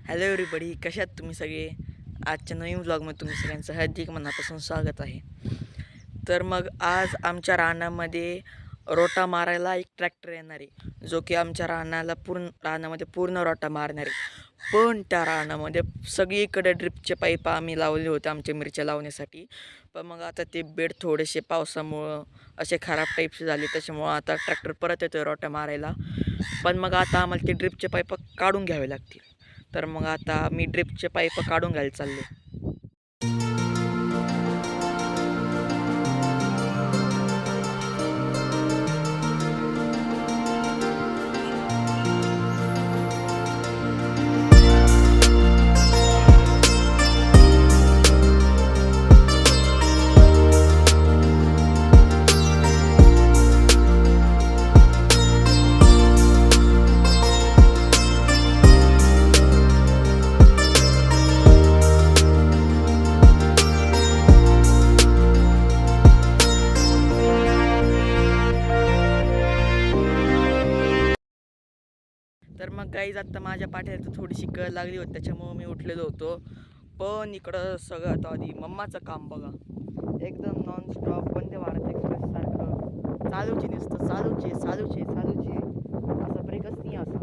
Hello everybody, कशात तुम्ही सगळे. आजच्या नवीन व्लॉगमध्ये तुम्ही सगळ्यांचं हार्दिक मनापासून स्वागत आहे. तर मग आज आमच्या रानामध्ये रोटा मारायला एक ट्रॅक्टर येणार आहे, जो की आमच्या रानामध्ये पूर्ण रोटा मारणार आहे. पण त्या रानामध्ये सगळीकडे ड्रिपचे पाईप आम्ही लावले होते आमच्या मिरच्या लावण्यासाठी. पण मग आता ते बेड थोडेसे पावसामुळं असे खराब टाईपचे झाले, त्याच्यामुळं आता ट्रॅक्टर परत येतो रोटा मारायला. पण मग आता आम्हाला ते ड्रिपचे पाईप काढून घ्यावे लागतील. तर मग आता मी ड्रिपचे पाईप काढून घ्यायला चालले. तर मग गाईज आता माझ्या पाठीला थोडीशी कळ लागली होती, त्याच्यामुळं मी उठलेलो होतो. पण इकडं सगळ्यात आधी मम्माचं काम बघा, एकदम नॉनस्टॉप वंदे भारत एक्सप्रेस सारखं चालूच आहे, नुसतं चालूच आहे असा ब्रेकच नाही असा.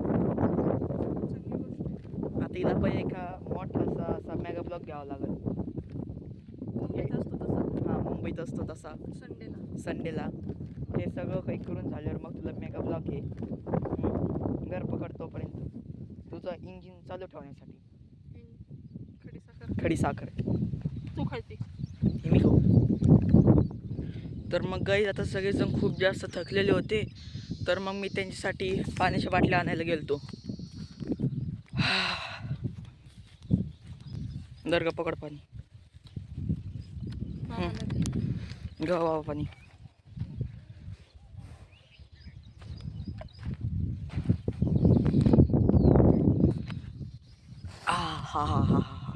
आता हिला पण एका मोठा असा मेगा ब्लॉक घ्यावा लागेल. मुंबईत असतो तसा संडेला. हे सगळं काही करून झाल्यावर मग तुला मेगा ब्लॉक आहे घर पकडतोपर्यंत तुझं इंजिन चालू ठेवण्यासाठी. खडी साखर तू खायची मी खाऊ. तर मग गाईज आता सगळेजण खूप जास्त थकलेले होते, तर मग मी त्यांच्यासाठी पाण्याच्या बाटल्या आणायला गेलतो. दर्गा पकड पाणी घ्या बाबा पाणी. हा हा हा हा.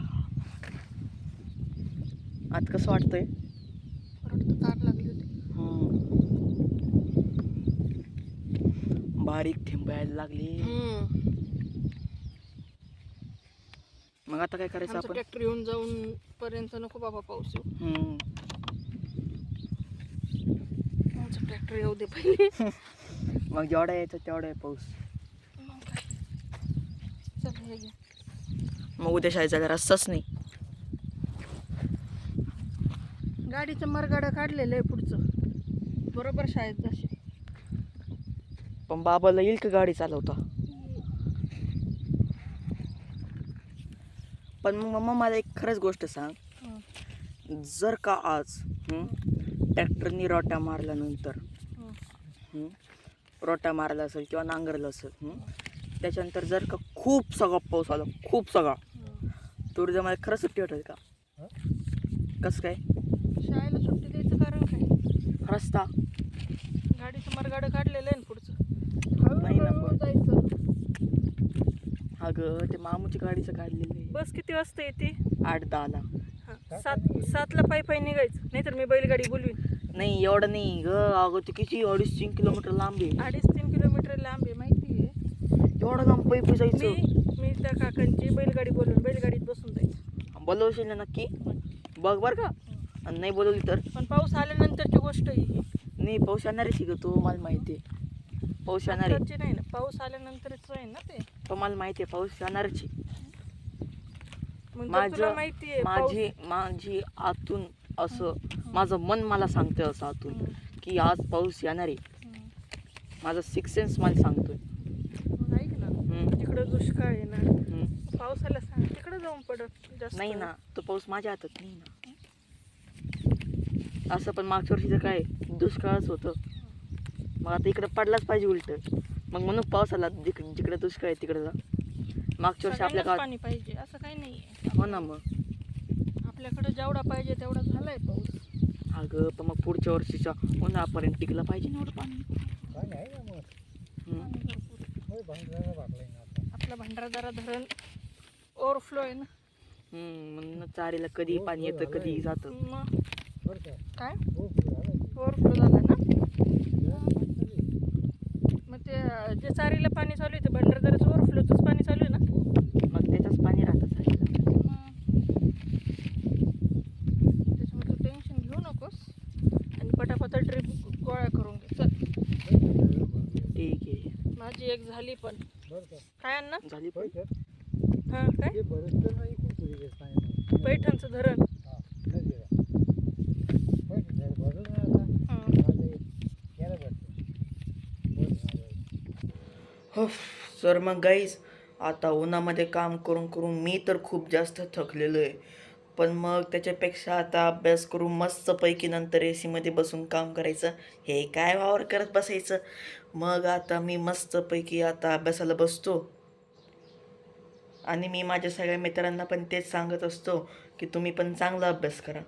आज कसं वाटतंय? ताट लागली होती. बारीक थेंब यायला लागली. मग आता काय करायचं आपण? ट्रॅक्टर येऊन जाऊन पर्यंत नको बाबा पाऊस येऊ. आमचं ट्रॅक्टर येऊ दे पहिले. मग जेवढा यायचं तेवढा आहे पाऊस. चल हे घे. मग उद्या शाळेचा काय रस्ताच नाही. गाडीचं मरगाडं काढलेलं आहे पुढचं, बरोबर शाळेत जाशील. पण बाबाला येईल का गाडी चालवता? पण मग मम्मा मला एक खरंच गोष्ट सांग, जर का आज ट्रॅक्टरनी रोटा मारल्यानंतर रोटा मारला असेल किंवा नांगरलं असेल, त्याच्यानंतर जर का खूप सगळा पाऊस आला, खूप सगळा, तर उद्या मला खरंच सुट्टी वाटेल का? कसं काय? शाळेला सुट्टी द्यायचं कारण काय? रस्ता गाडीचं मरगाडं काढलेलं आहे ना पुढचं, नाही ना हळूहळू पण. जायचं. अगं ते मामूची गाडीचं काढलेलं आहे. बस किती वाजता येते? 8-10ला. सातला पायी निघायचं, नाहीतर मी बैलगाडी बोलवीन. नाही एवढं नाही ग, अगं ते किती 2.5-3 किलोमीटर लांब आहे. 2.5-3 किलोमीटर लांब आहे माहिती आहे. एवढं लांब पैप जायचं. मी त्या काकांची बैलगाडी बोलवून बैलगाडीत बसून जायचं. बोलवशील ना नक्की? बघ बरं का, आणि नाही बोलवली तर? पण पाऊस आल्यानंतरची गोष्ट आहे ही. नाही पाऊस येणारच आहे ग, तो मला माहिती आहे. पाऊस येणार आहे. नंतरची नाही ना, पाऊस आल्यानंतरच आहे ना ते. तो मला माहिती आहे, पाऊस येणारच आहे. मग तुला माहिती आहे माझी आतून असं माझं मन मला सांगतंय असं आतून की आज पाऊस येणार आहे. माझा सिक्स सेन्स मला सांगतोय. मग ऐक ना, तिकडं दुष्काळ आहे ना, पावसाला सांग तिकडं जाऊन पडत जास्त नाही ना, तो पाऊस माझ्या हातात नाही ना. असं पण मागच्या वर्षीचं काय दुष्काळच होतं, मग आता इकडं पडलाच पाहिजे उलट. मग म्हणून पावसाला जिकडे दुष्काळ आहे तिकडे जा. मागच्या वर्षी आपल्या गावात पाणी पाहिजे असं काही नाही. हो ना, मग आपल्याकडे जेवढा पाहिजे तेवढा झालाय पाऊस. अगं पण मग पुढच्या वर्षीच्या उन्हाळ्यापर्यंत टिकलं पाहिजे ना एवढं पाणी. आपलं भंडारदरा धरण ओव्हरफ्लो आहे ना. म्हणून चारीला कधी पाणी येतं कधी जातं. मग काय ओव्हरफ्लो झाला ना. मग ते जे चारीला पाणी चालू आहे ते भंडारदऱ्याचं ओव्हरफ्लोचंच पाणी चालू आहे ना. मग माझी एक झाली पण. काय अण्णा? झाली पण हा काय पैठणचं धरण. हो. सर मग गाईज, आता उन्हामध्ये काम करून करून मी तर खूप जास्त थकलेलो आहे. पण मग त्याच्यापेक्षा आता अभ्यास करून मस्तपैकी नंतर ए सीमध्ये बसून काम करायचं. हे काय वावर करत बसायचं. मग आता मी मस्तपैकी आता अभ्यासाला बसतो. आणि मी माझ्या सगळ्या मित्रांना पण तेच सांगत असतो की तुम्ही पण चांगला अभ्यास करा.